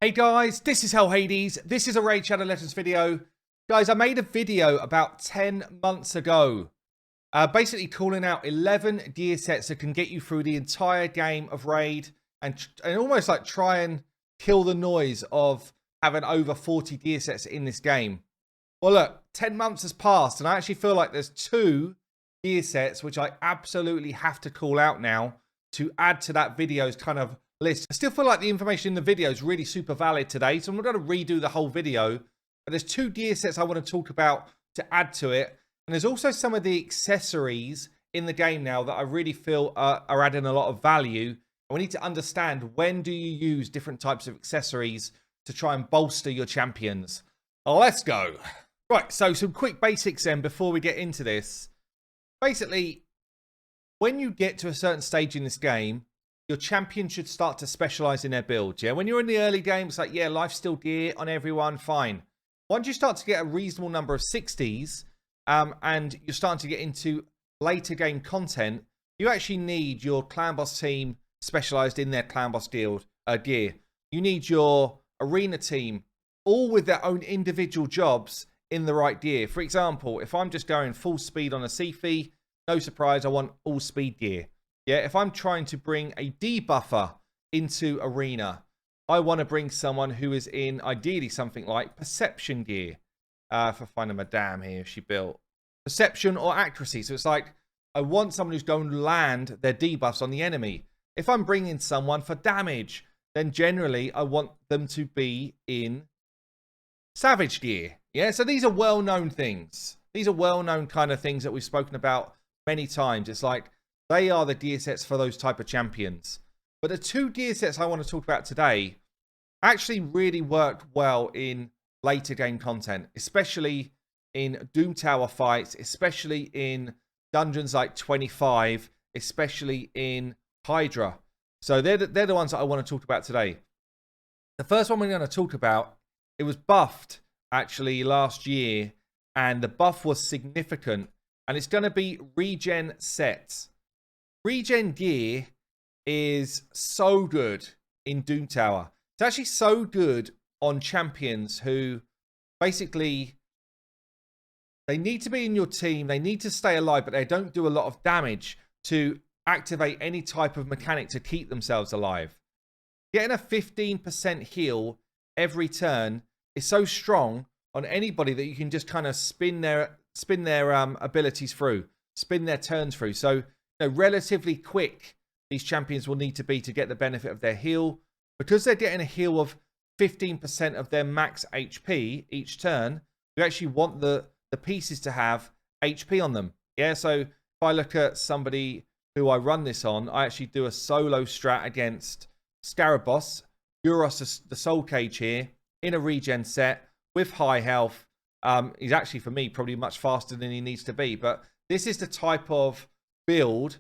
Hey guys, this is Hell Hades. This is a Raid Shadow Legends video. Guys, I made a video about 10 months ago. Basically calling out 11 gear sets that can get you through the entire game of Raid. And almost like try and kill the noise of having over 40 gear sets in this game. Well look, 10 months has passed and I actually feel like there's 2 gear sets which I absolutely have to call out now to add to that video's kind of list. I still feel like the information in the video is really super valid today, so I'm not going to redo the whole video, but there's 2 gear sets I want to talk about to add to it, and there's also some of the accessories in the game now that I really feel are adding a lot of value, and we need to understand when do you use different types of accessories to try and bolster your champions. Let's go. Right, so some quick basics then before we get into this. Basically, when you get to a certain stage in this game, your champion should start to specialize in their build. Yeah, when you're in the early games, like, yeah, life steal gear on everyone, fine. Once you start to get a reasonable number of 60s, and you're starting to get into later game content, you actually need your clan boss team specialized in their clan boss gear. You need your arena team all with their own individual jobs in the right gear. For example, if I'm just going full speed on a Sifi, no surprise, I want all speed gear. Yeah, if I'm trying to bring a debuffer into arena, I want to bring someone who is in ideally something like perception gear. If I find a madame here, if she built perception or accuracy. So it's like, I want someone who's going to land their debuffs on the enemy. If I'm bringing someone for damage, then generally I want them to be in savage gear. Yeah, so these are well-known things. These are well-known kind of things that we've spoken about many times. It's like, they are the gear sets for those type of champions. But the 2 gear sets I want to talk about today actually really worked well in later game content, especially in Doom Tower fights, especially in dungeons like 25, especially in Hydra. So they're the ones that I want to talk about today. The first one we're going to talk about, it was buffed actually last year, and the buff was significant, and it's going to be regen sets. Regen gear is so good in Doom Tower. It's actually so good on champions who basically, they need to be in your team, they need to stay alive, but they don't do a lot of damage to activate any type of mechanic to keep themselves alive. Getting a 15% heal every turn is so strong on anybody that you can just kind of spin their abilities through, spin their turns through. So relatively quick these champions will need to be to get the benefit of their heal. Because they're getting a heal of 15% of their max HP each turn, you actually want the pieces to have HP on them. Yeah, so if I look at somebody who I run this on, I actually do a solo strat against Scarabos, Euros, the Soul Cage here, in a regen set with high health. He's actually, for me, probably much faster than he needs to be. But this is the type of build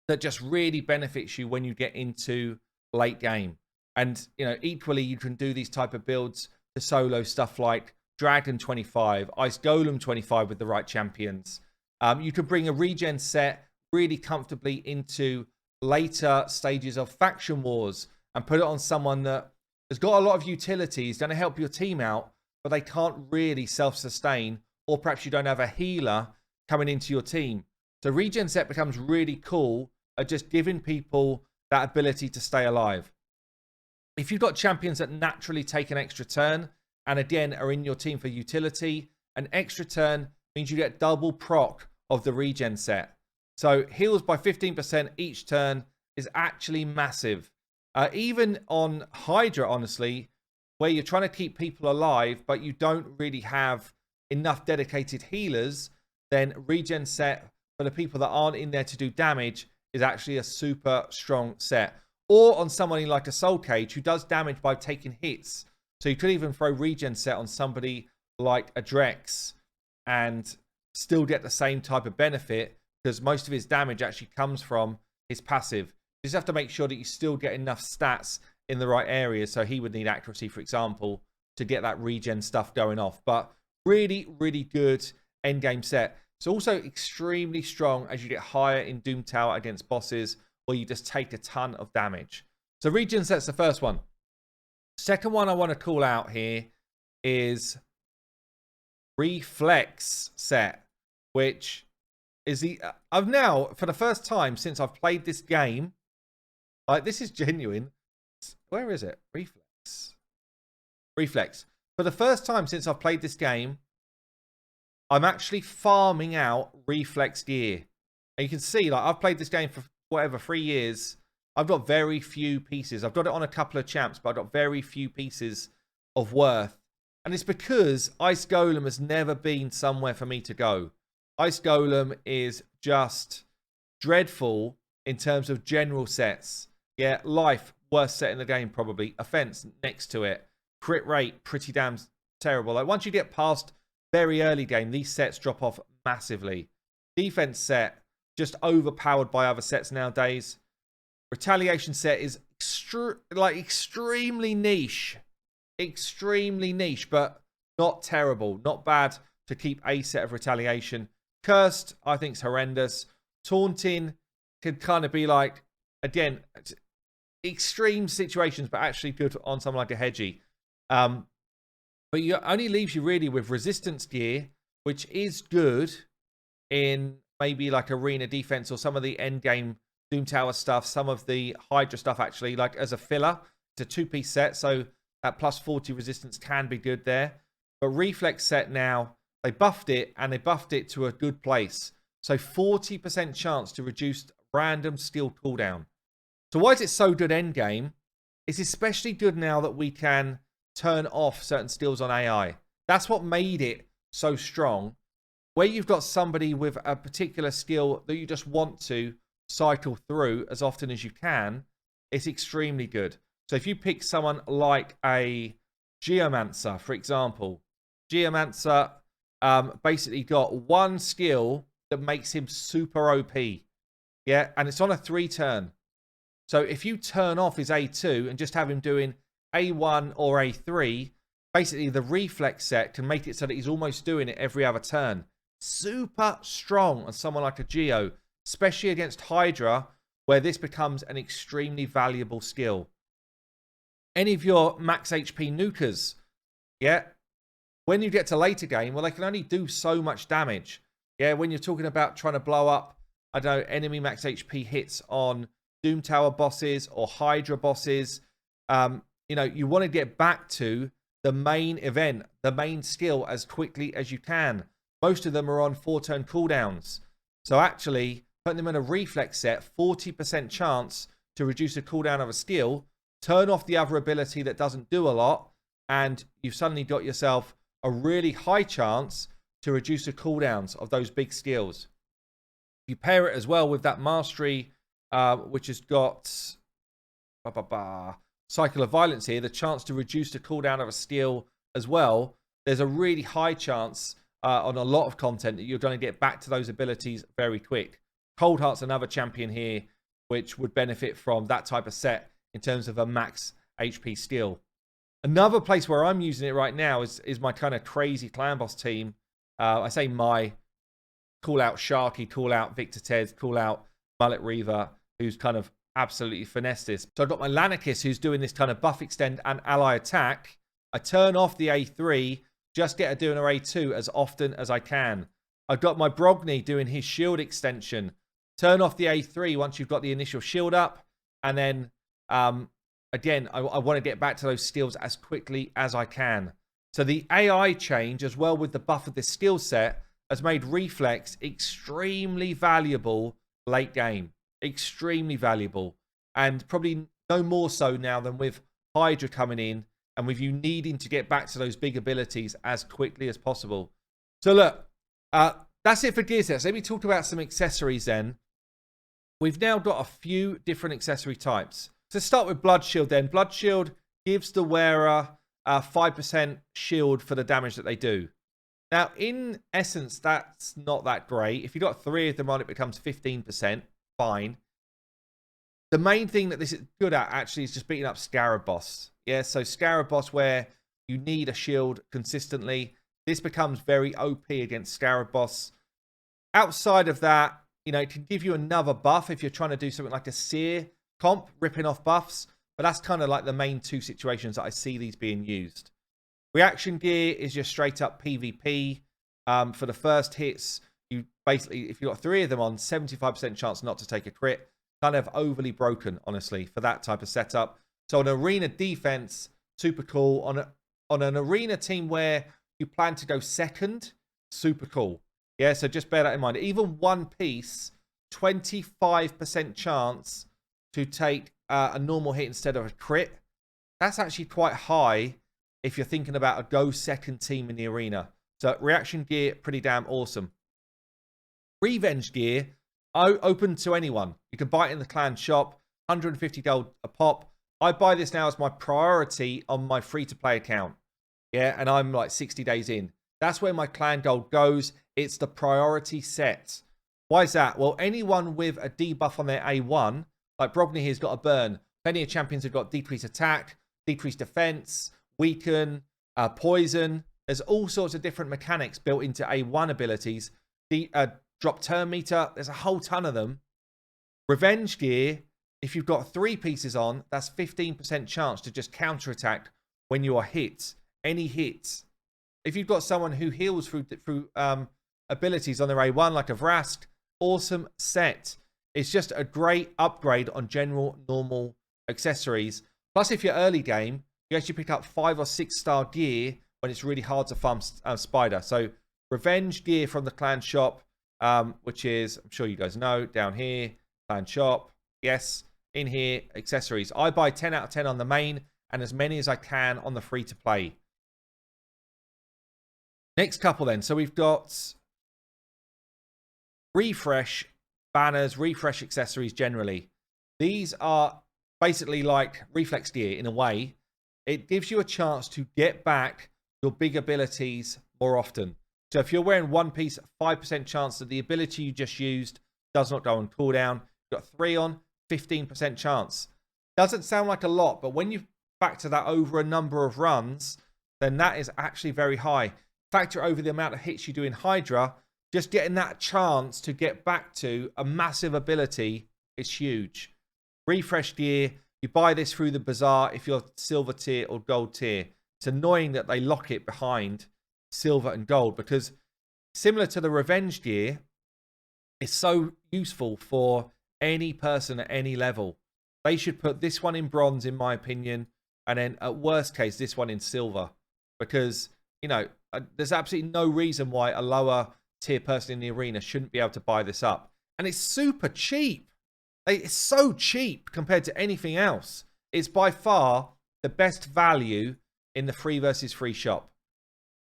that just really benefits you when you get into late game. And equally you can do these type of builds to solo stuff like Dragon 25, Ice Golem 25 with the right champions. You can bring a regen set really comfortably into later stages of faction wars and put it on someone that has got a lot of utilities, going to help your team out, but they can't really self-sustain, or perhaps you don't have a healer coming into your team. So regen set becomes really cool at just giving people that ability to stay alive. If you've got champions that naturally take an extra turn, and again are in your team for utility, an extra turn means you get double proc of the regen set. So heals by 15% each turn is actually massive. Even on Hydra, honestly, where you're trying to keep people alive, but you don't really have enough dedicated healers, then regen set for the people that aren't in there to do damage is actually a super strong set. Or on somebody like a Soul Cage who does damage by taking hits. So you could even throw regen set on somebody like a Drex and still get the same type of benefit, because most of his damage actually comes from his passive. You just have to make sure that you still get enough stats in the right areas. So he would need accuracy, for example, to get that regen stuff going off. But really, really good endgame set. It's also extremely strong as you get higher in Doom Tower against bosses where you just take a ton of damage. So regen set's the first one. Second one I want to call out here is Reflex set, which is the I've now, for the first time since I've played this game, like, this is genuine. Where is it? Reflex. For the first time since I've played this game, I'm actually farming out Reflex gear. And you can see, like, I've played this game for whatever, 3 years. I've got very few pieces. I've got it on a couple of champs, but I've got very few pieces of worth. And it's because Ice Golem has never been somewhere for me to go. Ice Golem is just dreadful in terms of general sets. Yeah, life, worst set in the game probably. Offense, next to it. Crit rate, pretty damn terrible. Like, once you get past very early game, these sets drop off massively. Defense set, just overpowered by other sets nowadays. Retaliation set is extremely niche. Extremely niche, but not terrible. Not bad to keep a set of retaliation. Cursed, I think, is horrendous. Taunting could kind of be like, again, extreme situations, but actually good on someone like a Hedgie. But it only leaves you really with resistance gear, which is good in maybe like arena defense or some of the end game Doom Tower stuff, some of the Hydra stuff actually, like as a filler. It's a 2-piece set, so that plus 40 resistance can be good there. But Reflex set now, they buffed it, and they buffed it to a good place. So 40% chance to reduce random skill cooldown. So why is it so good end game? It's especially good now that we can turn off certain skills on AI. That's what made it so strong. Where you've got somebody with a particular skill that you just want to cycle through as often as you can, it's extremely good. So if you pick someone like a Geomancer, for example, Geomancer basically got one skill that makes him super OP. Yeah, and it's on a 3-turn. So if you turn off his A2 and just have him doing A1 or A3, basically the Reflex set can make it so that he's almost doing it every other turn. Super strong on someone like a Geo, especially against Hydra, where this becomes an extremely valuable skill. Any of your max HP nukers, yeah, when you get to later game, well, they can only do so much damage. Yeah, when you're talking about trying to blow up, I don't know, enemy max HP hits on Doom Tower bosses or Hydra bosses, you know, you want to get back to the main event, the main skill as quickly as you can. Most of them are on 4-turn cooldowns. So actually, putting them in a Reflex set, 40% chance to reduce a cooldown of a skill, turn off the other ability that doesn't do a lot, and you've suddenly got yourself a really high chance to reduce the cooldowns of those big skills. You pair it as well with that Mastery, which has got Cycle of Violence here, the chance to reduce the cooldown of a skill as well. There's a really high chance on a lot of content that you're going to get back to those abilities very quick. Cold Heart's another champion here, which would benefit from that type of set in terms of a max HP skill. Another place where I'm using it right now is my kind of crazy clan boss team. I say my, call out Sharky, call out Victor Tez, call out Mullet Reaver, who's kind of absolutely finessed this. So I've got my Lanicus, who's doing this kind of buff extend and ally attack. I turn off the A3, just get her doing her A2 as often as I can. I've got my Brogni doing his shield extension. Turn off the A3 once you've got the initial shield up. And then, again, I want to get back to those skills as quickly as I can. So the AI change, as well with the buff of this skill set, has made Reflex extremely valuable late game. Extremely valuable. And probably no more so now than with Hydra coming in and with you needing to get back to those big abilities as quickly as possible. So look, that's it for gear sets. Let me talk about some accessories then. We've now got a few different accessory types. So start with Blood Shield then. Blood Shield gives the wearer 5% shield for the damage that they do. Now, in essence, that's not that great. If you've got 3 of them on, it becomes 15%. Fine. The main thing that this is good at, actually, is just beating up Scarab Boss. Yeah, so Scarab Boss, where you need a shield consistently, this becomes very OP against Scarab Boss. Outside of that, you know, it can give you another buff if you're trying to do something like a Seer comp, ripping off buffs. But that's kind of like the main two situations that I see these being used. Reaction gear is just straight up PvP. For the first hits, you basically, if you've got 3 of them on, 75% chance not to take a crit. Kind of overly broken, honestly, for that type of setup. So an arena defense, super cool. On an arena team where you plan to go second, super cool. Yeah, so just bear that in mind. Even one piece, 25% chance to take a normal hit instead of a crit. That's actually quite high if you're thinking about a go second team in the arena. So reaction gear, pretty damn awesome. Revenge gear, open to anyone. You can buy it in the clan shop, 150 gold a pop. I buy this now as my priority on my free-to-play account. Yeah, and I'm like 60 days in. That's where my clan gold goes. It's the priority set. Why is that? Well, anyone with a debuff on their A1, like Brogni here's got a burn. Plenty of champions have got decreased attack, decreased defense, weaken, poison. There's all sorts of different mechanics built into A1 abilities. The drop turn meter, there's a whole ton of them. Revenge gear, if you've got 3 pieces on, that's 15% chance to just counterattack when you are hit. Any hits. If you've got someone who heals through abilities on their A1, like a Vrask, awesome set. It's just a great upgrade on general normal accessories. Plus, if you're early game, you actually pick up 5 or 6 star gear when it's really hard to farm Spider. So, Revenge gear from the clan shop, which is, I'm sure you guys know, down here, clan shop. Yes, in here, accessories. I buy 10 out of 10 on the main and as many as I can on the free to play. Next couple then. So we've got refresh banners, refresh accessories generally. These are basically like reflex gear in a way. It gives you a chance to get back your big abilities more often. So if you're wearing one piece, 5% chance that the ability you just used does not go on cooldown. You've got 3 on, 15% chance. Doesn't sound like a lot, but when you factor that over a number of runs, then that is actually very high. Factor over the amount of hits you do in Hydra, just getting that chance to get back to a massive ability is huge. Refresh gear, you buy this through the bazaar if you're silver tier or gold tier. It's annoying that they lock it behind silver and gold because similar to the revenge gear, it's so useful for any person at any level. They should put this one in bronze, in my opinion, and then at worst case, this one in silver because, you know, there's absolutely no reason why a lower tier person in the arena shouldn't be able to buy this up. And it's super cheap. It's so cheap compared to anything else. It's by far the best value in the free versus free shop.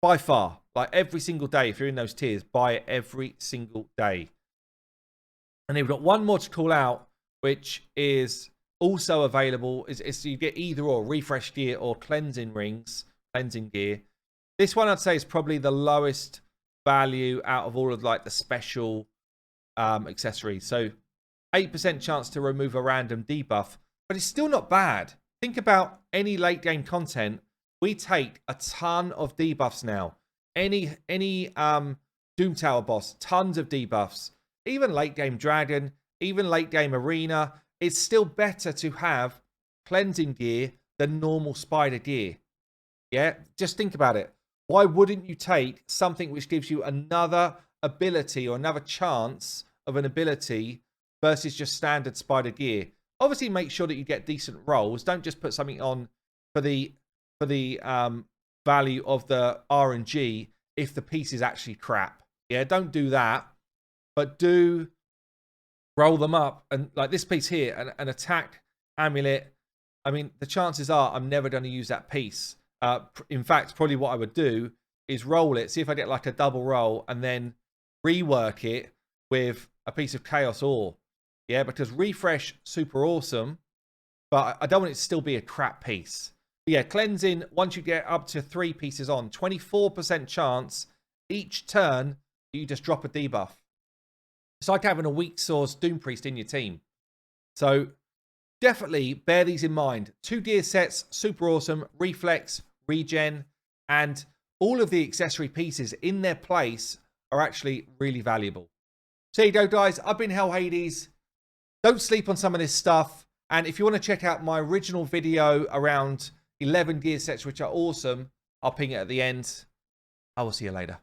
By far. Like every single day, if you're in those tiers, buy it every single day. And then we've got one more to call out, which is also available. Is you get either or, refresh gear or cleansing rings, cleansing gear. This one I'd say is probably the lowest value out of all of like the special accessories. So 8% chance to remove a random debuff, but it's still not bad. Think about any late game content. We take a ton of debuffs now. Any Doom Tower boss, tons of debuffs. Even late game Dragon, even late game Arena. It's still better to have cleansing gear than normal spider gear. Yeah, just think about it. Why wouldn't you take something which gives you another ability or another chance of an ability versus just standard spider gear? Obviously, make sure that you get decent rolls. Don't just put something on for the value of the RNG if the piece is actually crap. Yeah, don't do that. But do roll them up. And like this piece here, an attack amulet. I mean, the chances are I'm never going to use that piece. In fact, probably what I would do is roll it, see if I get like a double roll, and then rework it with a piece of Chaos Ore. Yeah, because refresh, super awesome, but I don't want it to still be a crap piece. But yeah, cleansing, once you get up to 3 pieces on, 24% chance each turn you just drop a debuff. It's like having a weak source Doom Priest in your team. So definitely bear these in mind. 2 gear sets, super awesome, reflex, regen, and all of the accessory pieces in their place are actually really valuable. So there you go, guys. I've been Hell Hades. Don't sleep on some of this stuff. And if you want to check out my original video around 11 gear sets, which are awesome, I'll ping it at the end. I will see you later.